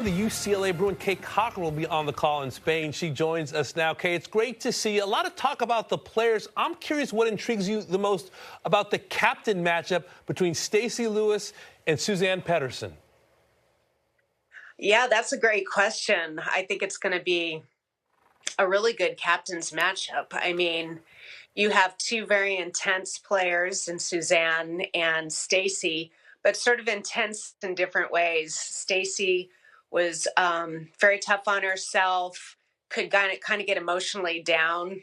The UCLA Bruin, Kay Cockerill, will be on the call in Spain. She joins us now. Kay, it's great to see you. A lot of talk about the players. I'm curious what intrigues you the most about the captain matchup between Stacy Lewis and Suzanne Patterson. Yeah, that's a great question. I think it's going to be a really good captain's matchup. I mean, you have two very intense players in Suzanne and Stacy, but sort of intense in different ways. Stacy was very tough on herself, could kind of get emotionally down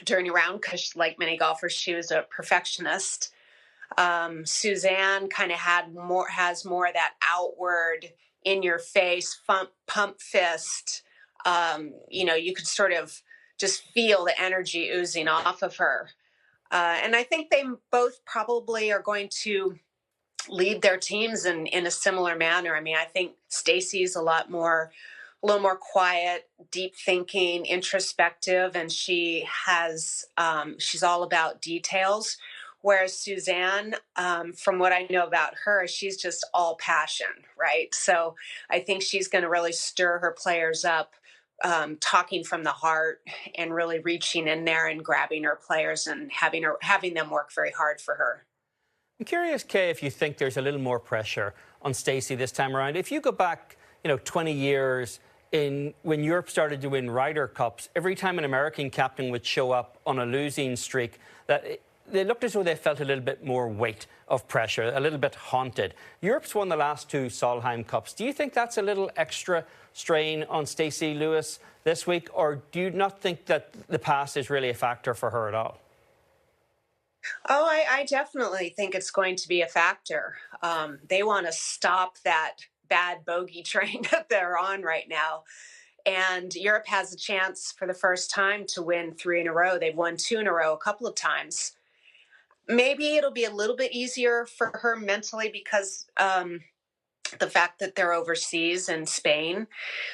during a round because, like many golfers, she was a perfectionist. Suzanne kind of has more of that outward, in your face, pump fist. You could sort of just feel the energy oozing off of her. And I think they both probably are going to lead their teams in a similar manner. I mean, I think Stacy's a little more quiet, deep thinking, introspective, and she's all about details. Whereas Suzanne, from what I know about her, she's just all passion, right? So I think she's going to really stir her players up, talking from the heart and really reaching in there and grabbing her players and having them work very hard for her. I'm curious, Kay, if you think there's a little more pressure on Stacy this time around. If you go back, 20 years when Europe started to win Ryder Cups, every time an American captain would show up on a losing streak, they looked as though they felt a little bit more weight of pressure, a little bit haunted. Europe's won the last two Solheim Cups. Do you think that's a little extra strain on Stacy Lewis this week, or do you not think that the past is really a factor for her at all? Oh, I definitely think it's going to be a factor. They want to stop that bad bogey train that they're on right now. And Europe has a chance for the first time to win 3 in a row. They've won 2 in a row a couple of times. Maybe it'll be a little bit easier for her mentally because the fact that they're overseas in Spain.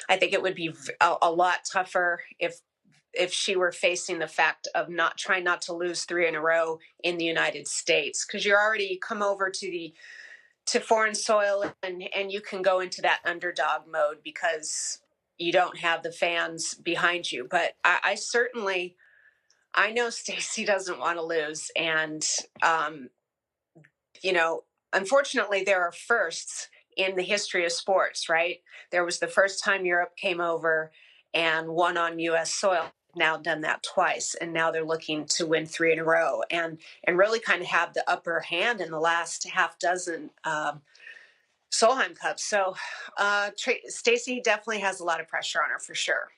I think it would be a lot tougher if she were facing the fact of trying not to lose 3 in a row in the United States, because you're already come over to foreign soil and you can go into that underdog mode because you don't have the fans behind you. But I know Stacy doesn't want to lose. And, unfortunately, there are firsts in the history of sports, right? There was the first time Europe came over and won on U.S. soil. Now done that twice, and now they're looking to win 3 in a row and really kind of have the upper hand in the last half dozen Solheim Cups. So Stacy definitely has a lot of pressure on her for sure.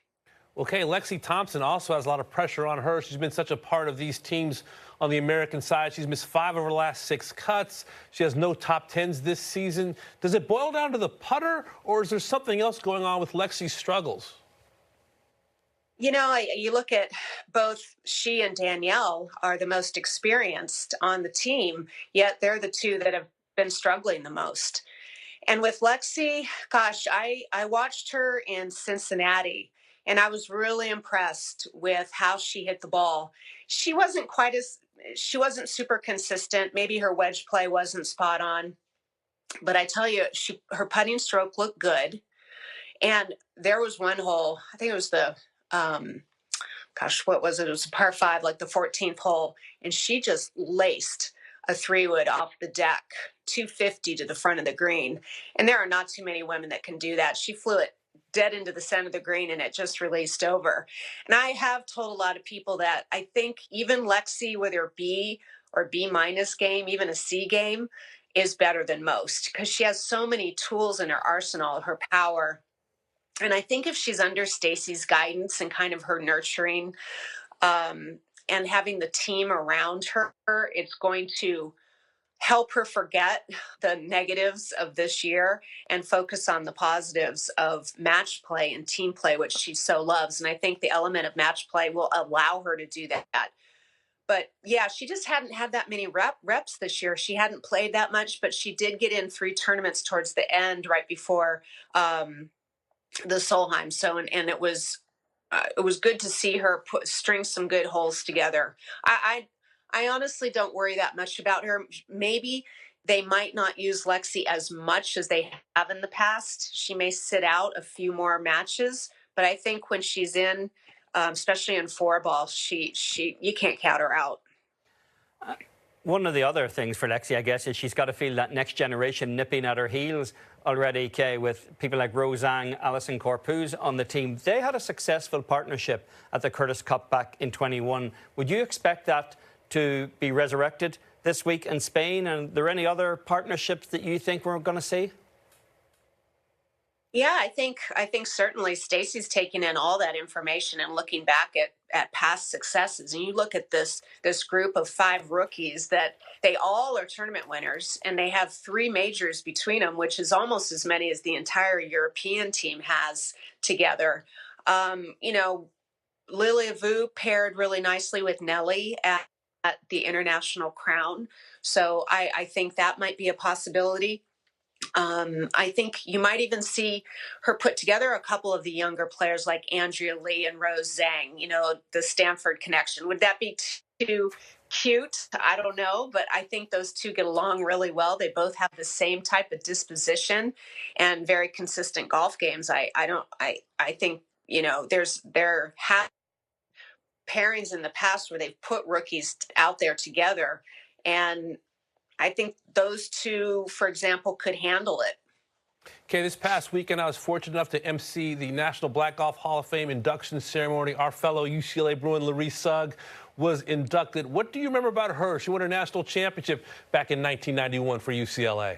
Okay, Lexi Thompson also has a lot of pressure on her. She's been such a part of these teams on the American side. She's missed 5 of her last 6 cuts. She has no top 10s this season. Does it boil down to the putter, or is there something else going on with Lexi's struggles? You look at both she and Danielle are the most experienced on the team, yet they're the two that have been struggling the most. And with Lexi, gosh, I watched her in Cincinnati, and I was really impressed with how she hit the ball. She wasn't super consistent. Maybe her wedge play wasn't spot on. But I tell you, her putting stroke looked good. And there was one hole, I think it was what was it? It was a par 5, like the 14th hole. And she just laced a 3-wood off the deck, 250 to the front of the green. And there are not too many women that can do that. She flew it dead into the center of the green and it just released over. And I have told a lot of people that I think even Lexi with her B or B- game, even a C game, is better than most because she has so many tools in her arsenal, her power. And I think if she's under Stacy's guidance and kind of her nurturing and having the team around her, it's going to help her forget the negatives of this year and focus on the positives of match play and team play, which she so loves. And I think the element of match play will allow her to do that. But yeah, she just hadn't had that many reps this year. She hadn't played that much, but she did get in 3 tournaments towards the end, right before the Solheim. So, and it was good to see her string some good holes together. I honestly don't worry that much about her. Maybe they might not use Lexi as much as they have in the past. She may sit out a few more matches, but I think when she's in, especially in four ball, you can't count her out. One of the other things for Lexi, I guess, is she's got to feel that next generation nipping at her heels already, Kay, with people like Rose Zhang, Alison Corpuz on the team. They had a successful partnership at the Curtis Cup back in 21. Would you expect that to be resurrected this week in Spain? And are there any other partnerships that you think we're going to see? Yeah, I think certainly Stacy's taking in all that information and looking back at past successes. And you look at this group of 5 rookies that they all are tournament winners, and they have 3 majors between them, which is almost as many as the entire European team has together. You know, Lilia Vu paired really nicely with Nelly at the International Crown. So I think that might be a possibility. I think you might even see her put together a couple of the younger players like Andrea Lee and Rose Zhang, you know, the Stanford connection. Would that be too cute? I don't know, but I think those two get along really well. They both have the same type of disposition and very consistent golf games. I think, you know, there have pairings in the past where they've put rookies out there together, and I think those two, for example, could handle it. Okay, this past weekend, I was fortunate enough to MC the National Black Golf Hall of Fame induction ceremony. Our fellow UCLA Bruin, Larry Sugg, was inducted. What do you remember about her? She won her national championship back in 1991 for UCLA.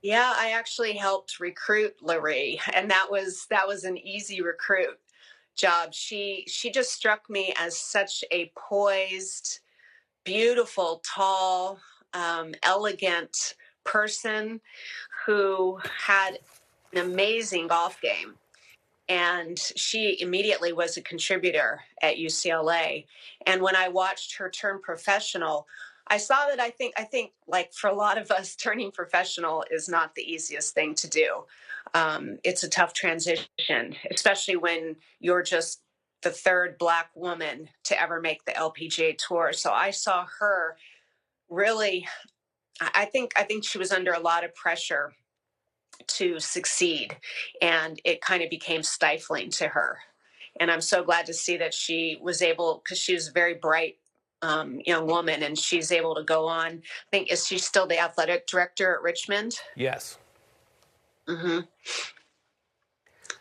Yeah, I actually helped recruit Larry, and that was an easy recruit job. She just struck me as such a poised, beautiful, tall, elegant person who had an amazing golf game. And she immediately was a contributor at UCLA. And when I watched her turn professional, I saw that I think like for a lot of us, turning professional is not the easiest thing to do. It's a tough transition, especially when you're just the 3rd Black woman to ever make the LPGA Tour. So I saw her really, I think she was under a lot of pressure to succeed, and it kind of became stifling to her. And I'm so glad to see that she was able, because she was a very bright young woman, and she's able to go on. I think, is she still the athletic director at Richmond? Yes. Mm-hmm.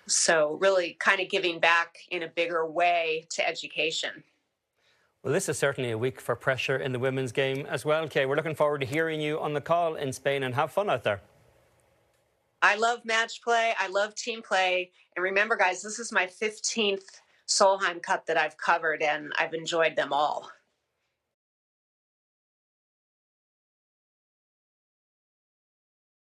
So really kind of giving back in a bigger way to education. Well, this is certainly a week for pressure in the women's game as well, Kay. We're looking forward to hearing you on the call in Spain, and have fun out there. I love match play. I love team play. And remember, guys, this is my 15th Solheim Cup that I've covered, and I've enjoyed them all.